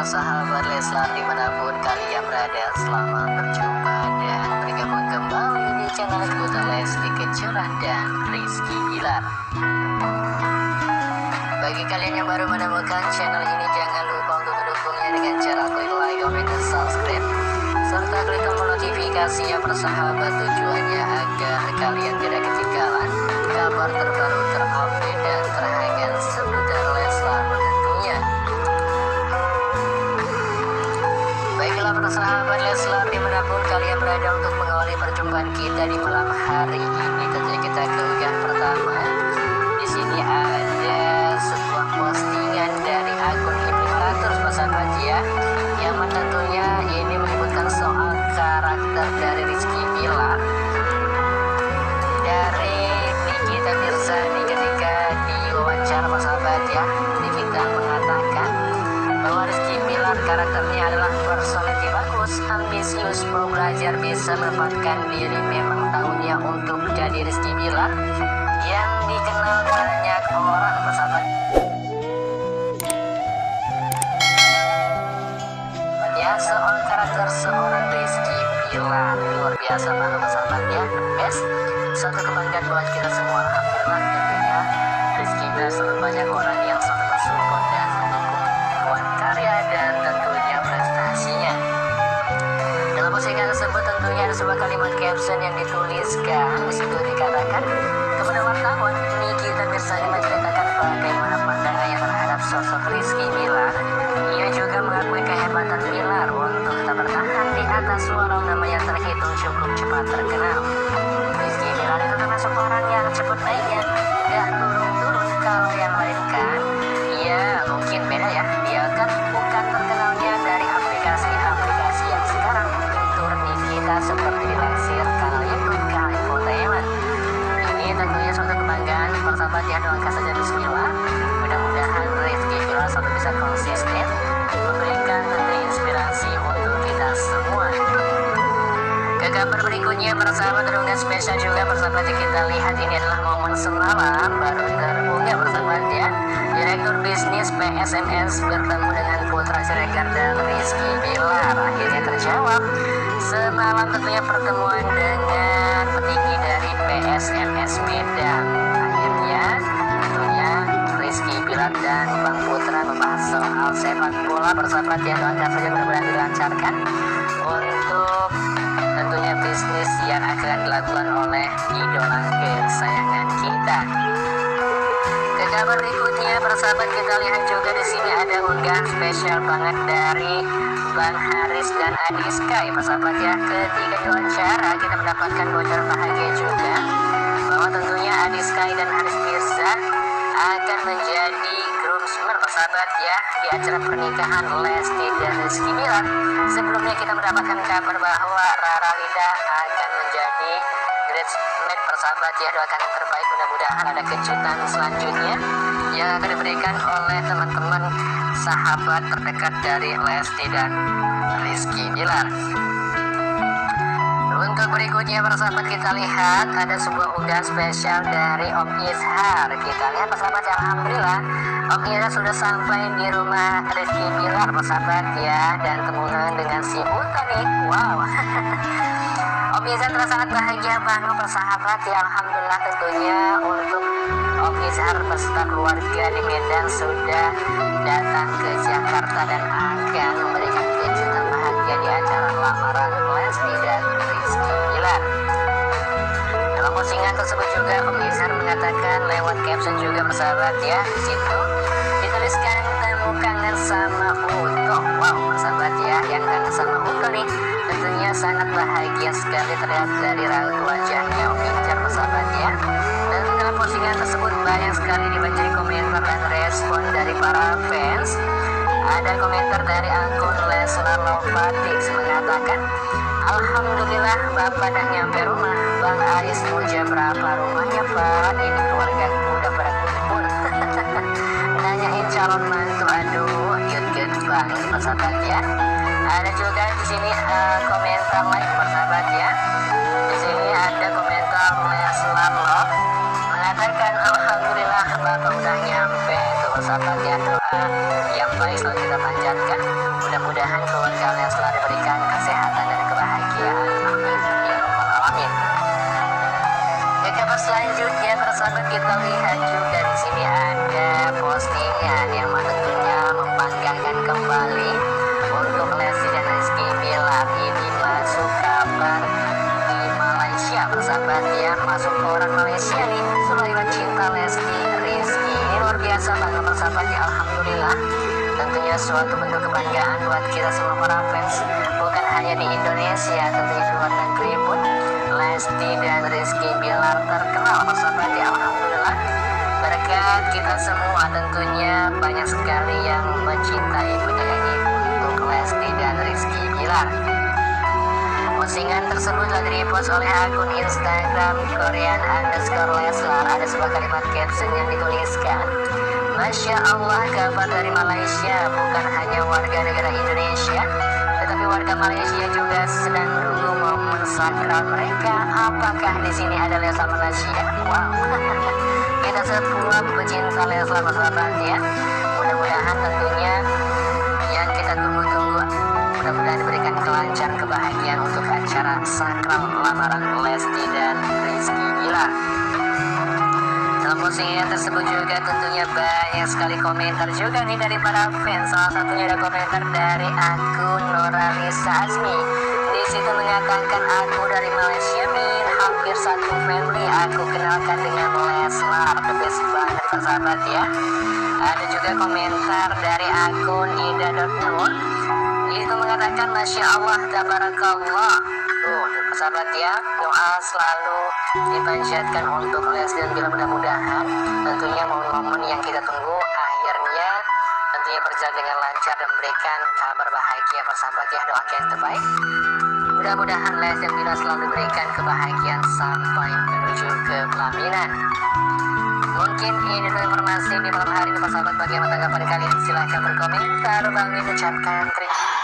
sahabat Leslar dimanapun kalian berada, selamat berjumpa dan bergabung kembali di channel Putra Lesti Kejora dan Rizky Bilar. Bagi kalian yang baru menemukan channel ini, jangan lupa untuk mendukungnya dengan cara klik like, comment, dan subscribe, serta klik tombol notifikasi ya persahabat, tujuannya agar kalian tidak ketinggalan kabar terbaru, terupdate, dan terhangat seputar Leslar tentunya. Baiklah persahabat Leslar dimanapun kalian berada, untuk mengawali perjumpaan kita di malam hari ini, tentunya kita ke unggahan pertama. Di sini ada sebuah postingan dari akun Indikator persahabat ya, yang tentunya ini menyebutkan soal karakter dari Rizky Bilar dari Nikita Mirzani. Ketika diwawancara persahabat ya, Nikita mengatakan bahwa Rizky Bilar karakternya adalah personality bagus, ambisius, mau belajar, bisa menempatkan diri, memang tahunnya untuk jadi Rizky Bilar yang dikenal banyak orang persahabat ya. Soal karakter seorang Rizky Bilar luar biasa banget persahabat ya, best, suatu kebanggaan buat kita semua. Alhamdulillah tentunya Rizky Bilar selalu banyak orang yang selalu mensupport dan mendukung buat karya dan tentunya prestasinya. Dalam postingan tersebut tentunya ada sebuah kalimat caption yang dituliskan. Disitu dikatakan, kepada wartawan, Nikita Mirzani menceritakan bagaimana pandangannya terhadap sosok Rizky Bilar. Ia juga mengakui kehebatan Bilar untuk tetap bertahan di atas walau namanya terhitung cukup cepat terkenal. Rizky Bilar itu termasuk orang yang cepat naiknya, gak turun-turun. Kalau yang lain kan, ya mungkin beda ya. Dia kan bukan terkenalnya dari aplikasi-aplikasi yang sekarang fitur Nikita seperti dilansir kanal YouTube Infotainment. Ini tentunya suatu kebanggaan persahabat ya, doakan saja bismillah. Mudah-mudahan Rizky Bilar selalu bisa konsisten memberikan tentunya inspirasi untuk kita semua. Ke kabar berikutnya persahabat, dengan spesial juga persahabat ya, kita lihat ini adalah momen semalam baru terunggah persahabat ya. Direktur bisnis PSMS bertemu dengan putra Siregar dan Rizky Bilar akhirnya terjawab. Semalam tentunya pertemuan dengan petinggi dari PSMS Medan. Akhirnya tentunya Rizky Bilar dan Bang Putra membahas soal sepak bola persahabat ya. Doakan saja mudah-mudahan dilancarkan untuk tentunya bisnis yang akan dilakukan oleh idola kesayangan kita. Ke kabar berikutnya persahabat, kita lihat juga di sini ada unggahan spesial banget dari Bang Haris dan Adi Sky persahabat ya. Ketika diwawancara kita mendapatkan bocor bahagia juga bahwa tentunya Adi Sky dan Haris Mirza akan menjadi groomsmen persahabat ya di acara pernikahan Lesti dan Rizky Bilar. Sebelumnya kita mendapatkan kabar bahwa Rara Lida akan menjadi bridesmaid persahabat ya. Doakan yang terbaik, mudah-mudahan ada kejutan selanjutnya yang akan diberikan oleh teman-teman sahabat terdekat dari Lesti dan Rizky Bilar. Untuk berikutnya persahabat, kita lihat ada sebuah unggahan spesial dari Om Izhar. Kita lihat persahabat ya, alhamdulillah Om Izhar sudah sampai di rumah Rizky Bilar persahabat ya, dan temuan dengan si Uta nih. Wow. Om Izhar terasa sangat bahagia banget persahabat ya, alhamdulillah tentunya untuk Om Izhar beserta keluarga di Medan sudah datang ke Jakarta dan akan memberikan kejutan bahagia di acara lamaran Lesti dan Rizky Bilar. Dalam postingan tersebut juga Om Izhar mengatakan lewat caption juga persahabat ya, di situ dituliskan temu kangen sama Uto. Wow persahabat ya, yang kangen sama Uto nih tentunya sangat bahagia sekali terlihat dari raut wajahnya Om Izhar persahabat ya. Dan dalam postingan tersebut banyak sekali dibaca komentar dan respon dari para fans. Ada komentar dari akun Leslar Lovatics mengatakan, alhamdulillah Bapak dah nyampe rumah. Bang Aris mau jam berapa rumahnya Pak? Ini keluarga udah pada kumpul. Nanyain calon mantu, aduh good banget persahabat ya. Ada juga di sini komentar lain persahabat ya. Di sini ada komentar Leslar Love mengatakan, alhamdulillah Bapak udah nyampe. Itu persahabat ya, doa yang baik selalu kita panjatkan. mudah-mudahan keluarga Leslar diberikan kesehatan dan kebahagiaan. Amin ya rabbal alamin. Ke kabar selanjutnya, persahabat, kita lihat juga di sini ada postingan yang tentunya membanggakan kembali untuk Lesti dan Rizky Bilar. Ini masuk kabar di Malaysia, persahabat ya, masuk ke orang Malaysia nih. Sulaiman cinta Lesti Rizky, ini luar biasa banget persahabat ya, alhamdulillah. Tentunya suatu bentuk kebanggaan buat kita semua para fans, bukan hanya di Indonesia, tentunya di luar negeri pun Lesti dan Rizky Bilar terkenal persahabat ya, alhamdulillah. Berkat kita semua tentunya banyak sekali yang mencintai penyanyi untuk Lesti dan Rizky Bilar. Postingan tersebut telah di-repost oleh akun Instagram Korean_Leslar. Ada sebuah kalimat caption yang dituliskan, Masya Allah, kabar dari Malaysia, bukan hanya warga negara Indonesia, tetapi warga Malaysia juga sedang menunggu momen sakral mereka. Apakah di sini ada Leslar Malaysia? Wow. Kita semua pecinta Leslar persahabat ya. Mudah-mudahan tentunya yang kita tunggu-tunggu, mudah-mudahan diberikan kelancaran kebahagiaan untuk acara sakral lamaran Lesti dan Rizky Bilar. Dalam postingan tersebut juga tentunya banyak sekali komentar juga nih dari para fans. Salah satunya ada komentar dari akun Noralisa Azmi. Di situ mengatakan, aku dari Malaysia Min, hampir satu family aku kenalkan dengan Leslar, the best banget persahabat ya. Ada juga komentar dari akun Ida.nur. Itu mengatakan, Masya Allah, tabarakallah. Tuh, persahabat ya, doa selalu dipanjatkan untuk Lesti dan Bilar, mudah-mudahan tentunya momen-momen yang kita tunggu akhirnya tentunya berjalan dengan lancar dan memberikan kabar bahagia persahabat ya. Doakan yang terbaik, mudah-mudahan Lesti dan Bilar selalu diberikan kebahagiaan sampai menuju ke pelaminan. Mungkin ini adalah informasi di malam hari ini persahabat. Bagaimana tanggapan kalian? Silahkan berkomentar. Bang Min ucapkan terima kasih.